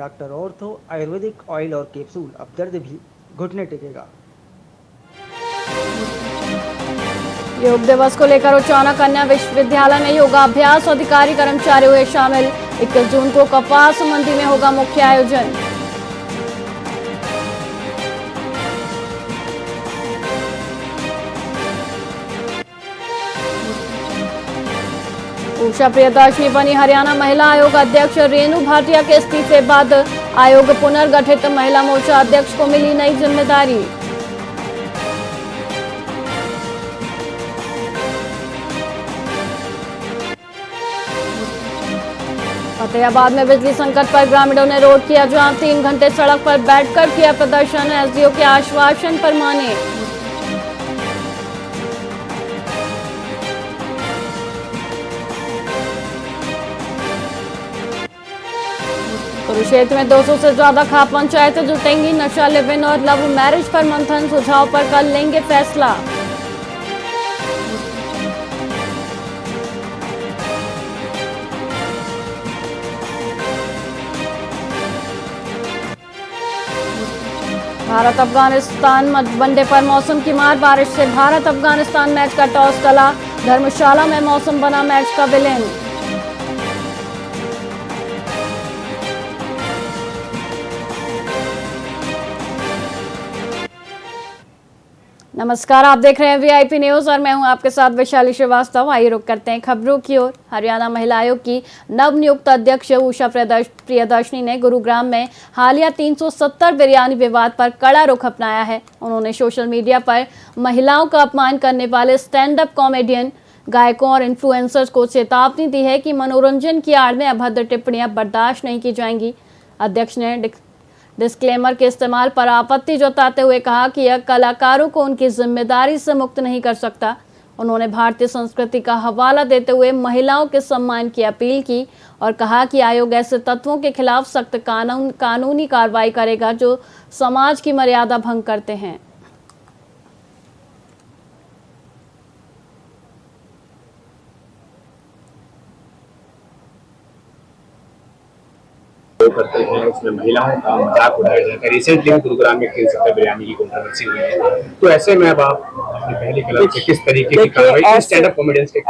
Doctor ortho Ayurvedic oil और capsule, अब दर्द भी घुटने टेकेगा। योग दिवस को लेकर उचाना कन्या विश्वविद्यालय में योगाभ्यास अधिकारी कर्मचारी हुए शामिल। 21 जून को कपास मंडी में होगा मुख्य आयोजन। उषा प्रियदर्शनी बनी हरियाणा महिला आयोग अध्यक्ष। रेणु भाटिया के इस्तीफे बाद आयोग पुनर्गठित। महिला मोर्चा अध्यक्ष को मिली नई जिम्मेदारी। फतेहाबाद में बिजली संकट पर ग्रामीणों ने रोड किया जाम। 3 घंटे सड़क पर बैठकर किया प्रदर्शन। एसडीओ के आश्वासन पर माने। कुरुक्षेत्र में 200 से ज्यादा खाप पंचायतें जुटेंगी। नशा, लिव इन और लव मैरिज पर मंथन। सुझाव पर कल लेंगे फैसला। भारत अफगानिस्तान वनडे पर मौसम की मार। बारिश से भारत अफगानिस्तान मैच का टॉस टला। धर्मशाला में मौसम बना मैच का विलेन। नमस्कार, आप देख रहे हैं वीआईपी न्यूज और मैं हूं आपके साथ वैशाली श्रीवास्तव। आइए रुक करते हैं खबरों की ओर। हरियाणा महिला आयोग की नवनियुक्त अध्यक्ष उषा प्रियदर्शनी ने गुरुग्राम में हालिया 370 बिरयानी विवाद पर कड़ा रुख अपनाया है। उन्होंने सोशल मीडिया पर महिलाओं का अपमान करने वाले स्टैंड अप कॉमेडियन, गायकों और इन्फ्लुएंसर्स को चेतावनी दी है कि मनोरंजन की आड़ में अभद्र टिप्पणियां बर्दाश्त नहीं की जाएंगी। अध्यक्ष ने डिस्क्लेमर के इस्तेमाल पर आपत्ति जताते हुए कहा कि यह कलाकारों को उनकी जिम्मेदारी से मुक्त नहीं कर सकता। उन्होंने भारतीय संस्कृति का हवाला देते हुए महिलाओं के सम्मान की अपील की और कहा कि आयोग ऐसे तत्वों के खिलाफ सख्त कानूनी कार्रवाई करेगा जो समाज की मर्यादा भंग करते हैं। करते हैं उसमें महिलाओं का मजाक उड़ाया जाता है। रिसेंटली गुरुग्राम में 370 बिरयानी की कंट्रोवर्सी हुई है, तो ऐसे में अब आप अपनी पहली कलम से किस तरीके की कार्रवाई स्टैंड अप कॉमेडियंस के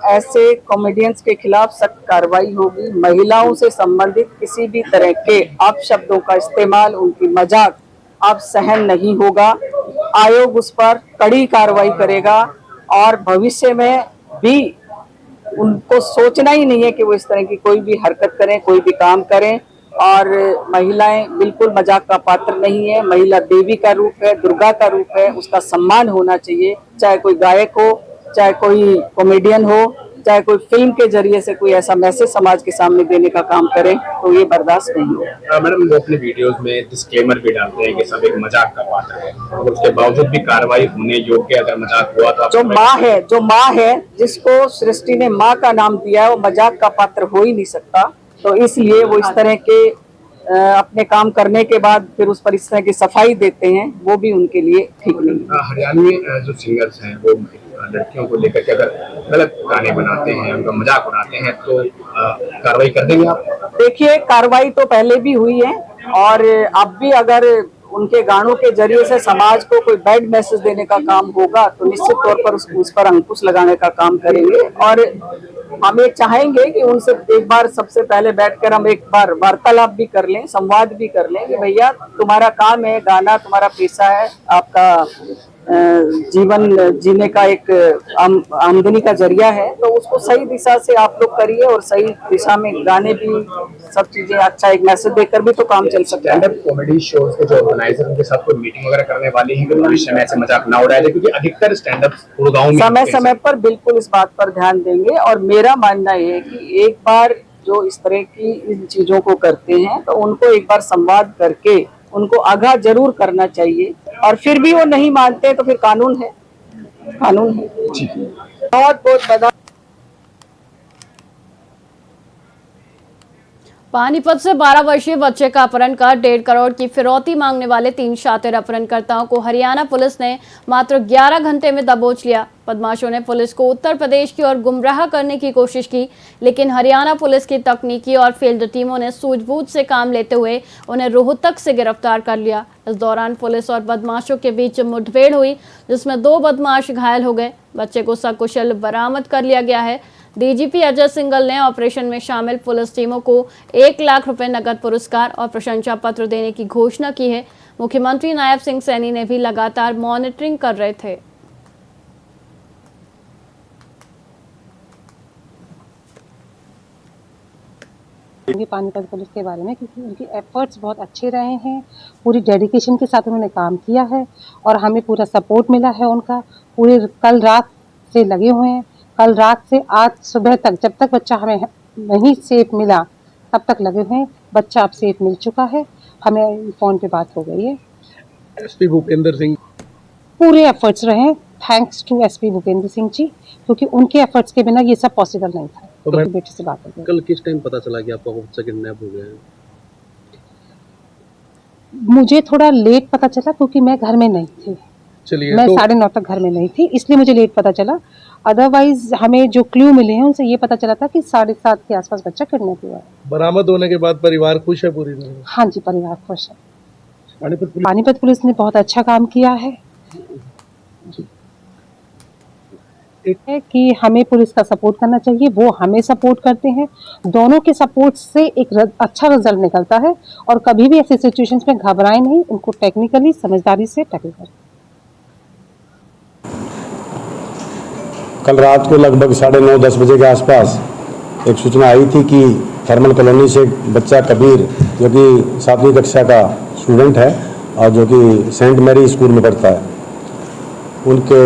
ऐसे कॉमेडियंस के खिलाफ सख्त कार्रवाई होगी। महिलाओं से संबंधित किसी भी तरह के अपशब्दों का इस्तेमाल, उनकी मजाक अब सहन नहीं होगा। आयोग उस पर कड़ी कार्रवाई करेगा और भविष्य में भी उनको सोचना ही नहीं है कि वो इस तरह की कोई भी हरकत करें, कोई भी काम करें। और महिलाएं बिल्कुल मजाक का पात्र नहीं है। महिला देवी का रूप है, दुर्गा का रूप है, उसका सम्मान होना चाहिए। चाहे कोई गायक हो, चाहे कोई कॉमेडियन हो, चाहे कोई फिल्म के जरिए से कोई ऐसा मैसेज समाज के सामने देने का काम करे, तो ये बर्दाश्त नहीं होगा। मैडम, वो अपने वीडियोस में डिस्क्लेमर भी डालते हैं कि सब एक मजाक का पात्र है, और उसके बावजूद भी कार्रवाई होने योग्य अगर मजाक हुआ तो जो माँ है जिसको सृष्टि ने माँ का नाम दिया है, वो मजाक का पात्र हो ही नहीं सकता। तो इसलिए वो इस तरह के अपने काम करने के बाद फिर उस पर इस तरह की सफाई देते हैं, वो भी उनके लिए ठीक नहीं है। हरियाणा में जो सिंगर्स हैं वो लड़कियों को लेकर के अगर गलत गाने बनाते हैं, उनका मजाक उड़ाते हैं, तो कार्रवाई कर देंगे आप? देखिए, कार्रवाई तो पहले भी हुई है और अब भी अगर उनके गानों के जरिए से समाज को कोई बैड मैसेज देने का काम होगा तो निश्चित तौर पर उस पर अंकुश लगाने का काम करेंगे। और हम ये चाहेंगे कि उनसे एक बार सबसे पहले बैठकर हम एक बार वार्तालाप भी कर लें, संवाद भी कर लें कि भैया तुम्हारा काम है गाना, तुम्हारा पेशा है, आपका जीवन जीने का एक आमदनी का जरिया है, तो उसको सही दिशा से आप लोग करिए और सही दिशा में गाने भी, सब चीजें अच्छा एक मैसेज देकर भी तो काम चल सकता है। कॉमेडी शोज के जो ऑर्गेनाइजर उनके साथ कोई मीटिंग वगैरह करने वाली है कि भविष्य में ऐसे मजाक ना उड़ाया जाए, क्योंकि अधिकतर स्टैंड अप गुड़गांव में समय समय पर बिल्कुल इस बात पर ध्यान देंगे। और मेरा मानना है कि एक बार जो इस तरह की इन चीजों को करते हैं तो उनको एक बार संवाद करके उनको आगाह जरूर करना चाहिए। और फिर भी वो नहीं मानते तो फिर कानून है। बहुत बहुत बधा। पानीपत से 12 वर्षीय बच्चे का अपहरण कर 1.5 करोड़ की फिरौती मांगने वाले 3 शातिर अपहरणकर्ताओं को हरियाणा पुलिस ने मात्र 11 घंटे में दबोच लिया। बदमाशों ने पुलिस को उत्तर प्रदेश की ओर गुमराह करने की कोशिश की, लेकिन हरियाणा पुलिस की तकनीकी और फील्ड टीमों ने सूझबूझ से काम लेते हुए उन्हें रोहतक से गिरफ्तार कर लिया। इस दौरान पुलिस और बदमाशों के बीच मुठभेड़ हुई, जिसमें 2 बदमाश घायल हो गए। बच्चे को सकुशल बरामद कर लिया गया है। डीजीपी अजय सिंघल ने ऑपरेशन में शामिल पुलिस टीमों को 1 लाख रुपए नकद पुरस्कार और प्रशंसा पत्र देने की घोषणा की है। मुख्यमंत्री नायब सिंह सैनी ने भी लगातार मॉनिटरिंग कर रहे थे। पानीपत पुलिस के बारे में, क्योंकि उनके एफर्ट्स बहुत अच्छे रहे हैं, पूरी डेडिकेशन के साथ उन्होंने काम किया है और हमें पूरा सपोर्ट मिला है उनका। पूरे कल रात से लगे हुए हैं, कल रात से आज सुबह तक, जब तक बच्चा हमें नहीं सेफ मिला तब तक लगे हुए हैं। बच्चा अब सेफ मिल चुका है, हमें फ़ोन पे बात हो गई है। एसपी भूपेंद्र सिंह पूरे एफर्ट्स रहे, thanks to SP Bhupendra Singh ji, क्योंकि उनके एफर्ट्स के बिना ये सब पॉसिबल नहीं था। तो बेटे से बात हो गई। कल किस टाइम पता चला कि आपका बच्चा किडनैप हो गया है? मुझे थोड़ा लेट पता चला क्योंकि मैं घर में नहीं थी। चलिए, मैं तो 9:30 तक घर में नहीं थी, इसलिए मुझे लेट पता चला। अदरवाइज हमें जो क्लू मिले हैं उनसे ये पता चला था कि 7:30 के आसपास बच्चा किडनैप हुआ है। बरामद होने के बाद परिवार खुश है पूरी तरह? हाँ जी, परिवार खुश है। पानीपत पानीपत पुलिस ने बहुत अच्छा काम किया है। है कि हमें पुलिस का सपोर्ट करना चाहिए, वो हमें सपोर्ट करते हैं। दोनों के सपोर्ट से एक अच्छा रिजल्ट निकलता है और कभी भी ऐसी सिचुएशंस में घबराएं नहीं, उनको टेक्निकली समझदारी से टैकल करें। कल रात को लगभग 9:30-10 बजे के आसपास एक सूचना आई थी कि थर्मल कॉलोनी से एक बच्चा कबीर, जो कि 7वीं कक्षा का स्टूडेंट है और जो कि सेंट मैरी स्कूल में पढ़ता है, उनके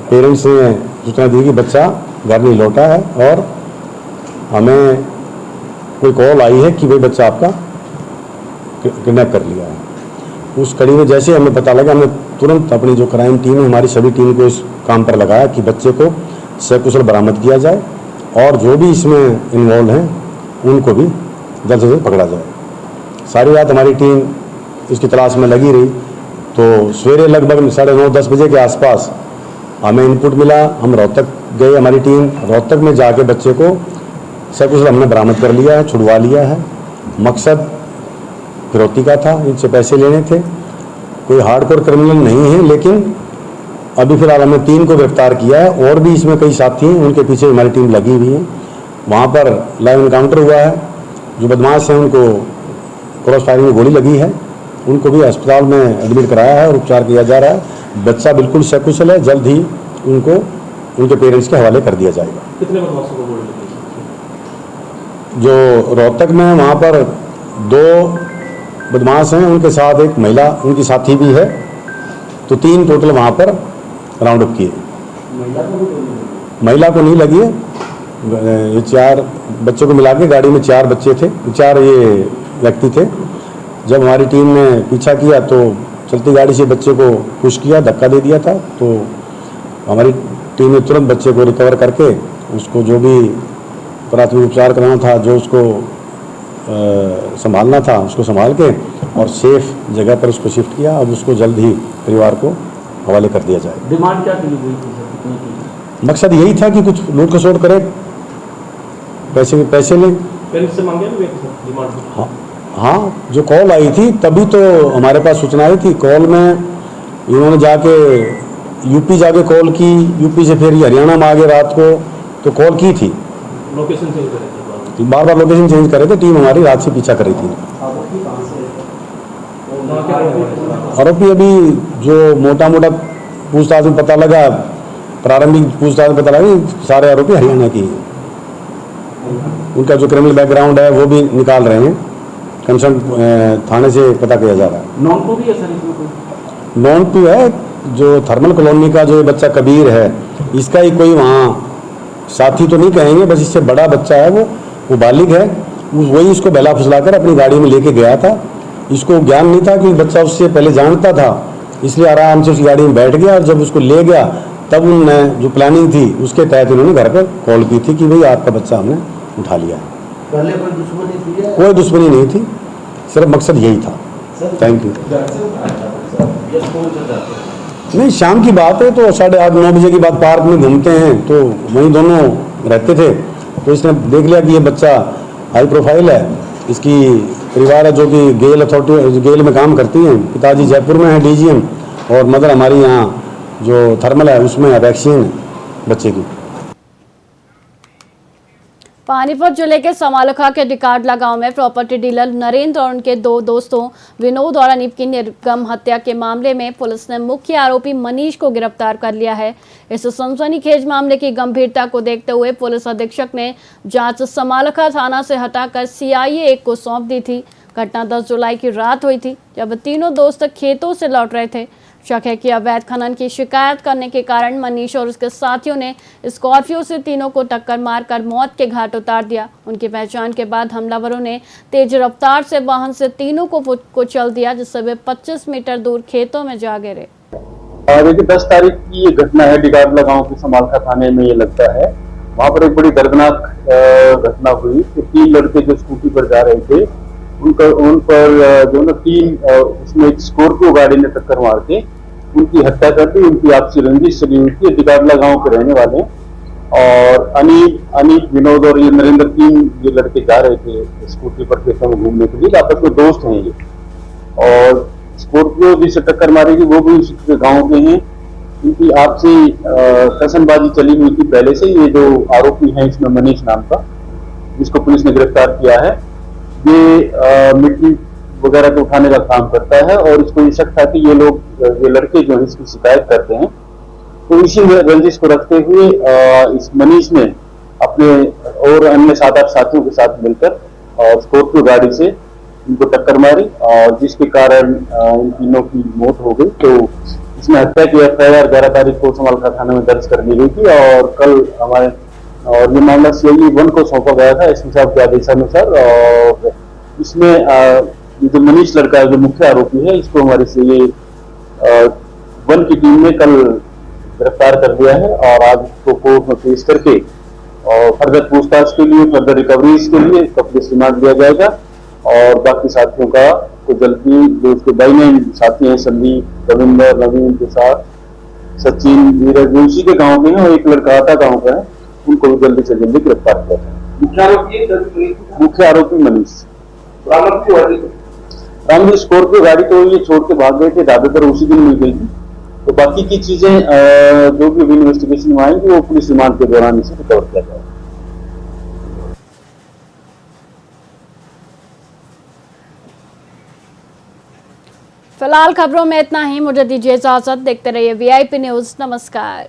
पेरेंट्स ने सूचना दी कि बच्चा घर नहीं लौटा है और हमें कोई कॉल आई है कि भाई बच्चा आपका किडनैप कर लिया है। उस कड़ी में जैसे हमें पता लगा, हमने तुरंत अपनी जो क्राइम टीम है, हमारी सभी टीम को इस काम पर लगाया कि बच्चे को सकुशल बरामद किया जाए और जो भी इसमें इन्वॉल्व हैं उनको भी जल्द से जल्द पकड़ा जाए। सारी रात हमारी टीम इसकी तलाश में लगी रही, तो सवेरे लगभग 9:30-10 बजे के आसपास हमें इनपुट मिला। हम रोहतक गए, हमारी टीम रोहतक में जाके बच्चे को सकुशल हमने बरामद कर लिया है, छुड़वा लिया है। मकसद फिरौती का था, इनसे पैसे लेने थे। कोई हार्डकोर क्रिमिनल नहीं है, लेकिन अभी फिलहाल हमने 3 को गिरफ्तार किया है और भी इसमें कई साथी हैं, उनके पीछे हमारी टीम लगी हुई है। वहाँ पर लाइव इनकाउंटर हुआ है। जो बदमाश हैं उनको क्रॉस फायरिंग में गोली लगी है, उनको भी अस्पताल में एडमिट कराया है और उपचार किया जा रहा है। बच्चा बिल्कुल सकुशल है, जल्द ही उनको उनके पेरेंट्स के हवाले कर दिया जाएगा। कितने बदमाशों को गोली लगी? जो रोहतक में वहाँ पर 2 बदमाश हैं, उनके साथ एक महिला उनकी साथी भी है, तो 3 टोटल वहाँ पर राउंड अप किए। महिला को नहीं लगी है। ये 4 बच्चे को मिला के गाड़ी में 4 बच्चे थे, 4 ये व्यक्ति थे। जब हमारी टीम ने पीछा किया तो चलती गाड़ी से बच्चे को पुश किया, धक्का दे दिया था, तो हमारी टीम ने तुरंत बच्चे को रिकवर करके उसको जो भी प्राथमिक उपचार कराना था, जो उसको संभालना था, उसको संभाल के और सेफ जगह पर उसको शिफ्ट किया। अब उसको जल्द ही परिवार को हवाले कर दिया जाए। डिमांड क्या की गई थी सर? कितने की? मकसद यही था कि कुछ लूट खसोट करे, पैसे लें। पेरेंट्स से मांगे ना सर डिमांड? हाँ, जो कॉल आई थी तभी तो हमारे पास सूचना आई थी। कॉल में इन्होंने जाके यूपी जाके कॉल की, यूपी से फिर हरियाणा में आ गए रात को, तो कॉल की थी। लोकेशन चेंज करे थे? बार लोकेशन चेंज करे थे। टीम हमारी रात से पीछा कर रही थी। आरोपी अभी जो मोटा पूछताछ में पता लगा, प्रारंभिक पूछताछ में पता लगा कि सारे आरोपी हरियाणा की हैं। उनका जो क्रिमिनल बैकग्राउंड है वो भी निकाल रहे हैं, कंसर्न थाने से पता किया जा रहा है। नॉन टू भी है सर इसमें? नॉन टू है। जो थर्मल कॉलोनी का जो बच्चा कबीर है, इसका ही कोई वहाँ साथी तो नहीं कहेंगे, बस इससे बड़ा बच्चा है, वो बालिग है। वही इसको बहला फुसलाकर अपनी गाड़ी में लेके गया था। इसको ज्ञान नहीं था कि बच्चा उससे पहले जानता था, इसलिए आराम से उस गाड़ी में बैठ गया और जब उसको ले गया तब उन्होंने जो प्लानिंग थी उसके तहत उन्होंने घर पर कॉल की थी कि भाई आपका बच्चा हमने उठा लिया। पहले कोई दुश्मनी थी या कोई दुश्मनी नहीं थी, सिर्फ मकसद यही था। Thank you. घर से आया था सर, या स्कूल से जाते? नहीं, शाम की बात है, तो 8:30-9 बजे के बाद पार्क में घूमते हैं, तो वहीं दोनों रहते थे। तो इसने देख लिया कि ये बच्चा हाई प्रोफाइल है, इसकी परिवार है जो कि गेल अथॉरिटी गेल में काम करती हैं, पिताजी जयपुर में है DGM, और मदर हमारी यहाँ जो थर्मल है उसमें वैक्सीन है बच्चे की। पानीपत जिले के समालखा के डिकाडला गांव में प्रॉपर्टी डीलर नरेंद्र और उनके 2 दोस्तों विनोद और अनीप की निर्गम हत्या के मामले में पुलिस ने मुख्य आरोपी मनीष को गिरफ्तार कर लिया है। इस सनसनीखेज मामले की गंभीरता को देखते हुए पुलिस अधीक्षक ने जांच समालखा थाना से हटाकर CIA 1 को सौंप दी थी। घटना 10 जुलाई की रात हुई थी, जब तीनों दोस्त खेतों से लौट रहे थे। शक है कि अवैध खनन की शिकायत करने के कारण मनीष और उसके साथियों ने स्कॉर्पियो से तीनों को टक्कर मारकर मौत के घाट उतार दिया। उनकी पहचान के बाद हमलावरों ने तेज रफ्तार से वाहन से तीनों को कुचल दिया, जिससे वे 25 मीटर दूर खेतों में जा गिरे। देखिए 10 तारीख की ये घटना है, डिकाडला गांव के समालखा थाने में ये लगता है। वहां पर एक बड़ी दर्दनाक घटना हुई कि 3 लड़के जो स्कूटी पर जा रहे थे, उन पर जो ना 3 उसमें एक स्कॉर्पियो गाड़ी ने टक्कर मार के उनकी हत्या कर दी। उनकी आपसी रंजिश चली हुई थी। डिकाडला गांव के रहने वाले और अनीप, विनोद और ये नरेंद्र, 3 ये लड़के जा रहे थे स्कूटी पर खेतों में घूमने के लिए। आपस में दोस्त हैं ये, और स्कॉर्पियो जिसे टक्कर मारेगी वो भी उसी गाँव के हैं। इनकी आपसी कसमबाजी चली हुई थी पहले से। ये जो आरोपी है इसमें मनीष नाम का, जिसको पुलिस ने गिरफ्तार किया है, ये मिट्टी वगैरह को उठाने का काम करता है, और इसको ये शक था कि ये लड़के जो है इसकी शिकायत करते हैं। तो इसी रंजिश को रखते हुए इस मनीष ने अपने और अन्य 7-8 साथियों के साथ मिलकर स्कॉर्पियो गाड़ी से इनको टक्कर मारी, और जिसके कारण इन तीनों की मौत हो गई। तो इसमें हत्या की FIR 11 तारीख को समालखा थाने में दर्ज कर ली गई थी, और कल हमारे और ये मामला CIA 1 को सौंपा गया था SP साहब के आदेशानुसार। और इसमें ये जो मनीष लड़का जो मुख्य आरोपी है, इसको हमारे CIA 1 की टीम ने कल गिरफ्तार कर लिया है, और आज इसको कोर्ट में पेश करके और फर्दर पूछताछ के लिए, फर्दर रिकवरीज के लिए पुलिस रिमांड दिया जाएगा। और बाकी साथियों का को जल्दी, जो उसके बाइने साथी हैं, संदीप, रविंदर, नवीन के साथ सचिन, नीरज, जो उसी के गाँव के हैं, और एक लड़का आता गाँव का है, उनको भी जल्दी से जल्दी गिरफ्तार किया जाए। मुख्य आरोपी मनीष। रामजी स्कॉर्पियो गाड़ी तो ये छोड़ के भाग गए थे, ज्यादातर उसी दिन मिल गई थी। तो बाकी की चीजें जो भी इन्वेस्टिगेशन में आएंगी वो पुलिस रिमांड के दौरान इसे रिकवर किया जाएगा। फिलहाल खबरों में इतना ही। मुझे दीजिए इजाजत। देखते रहिए VIP न्यूज। नमस्कार।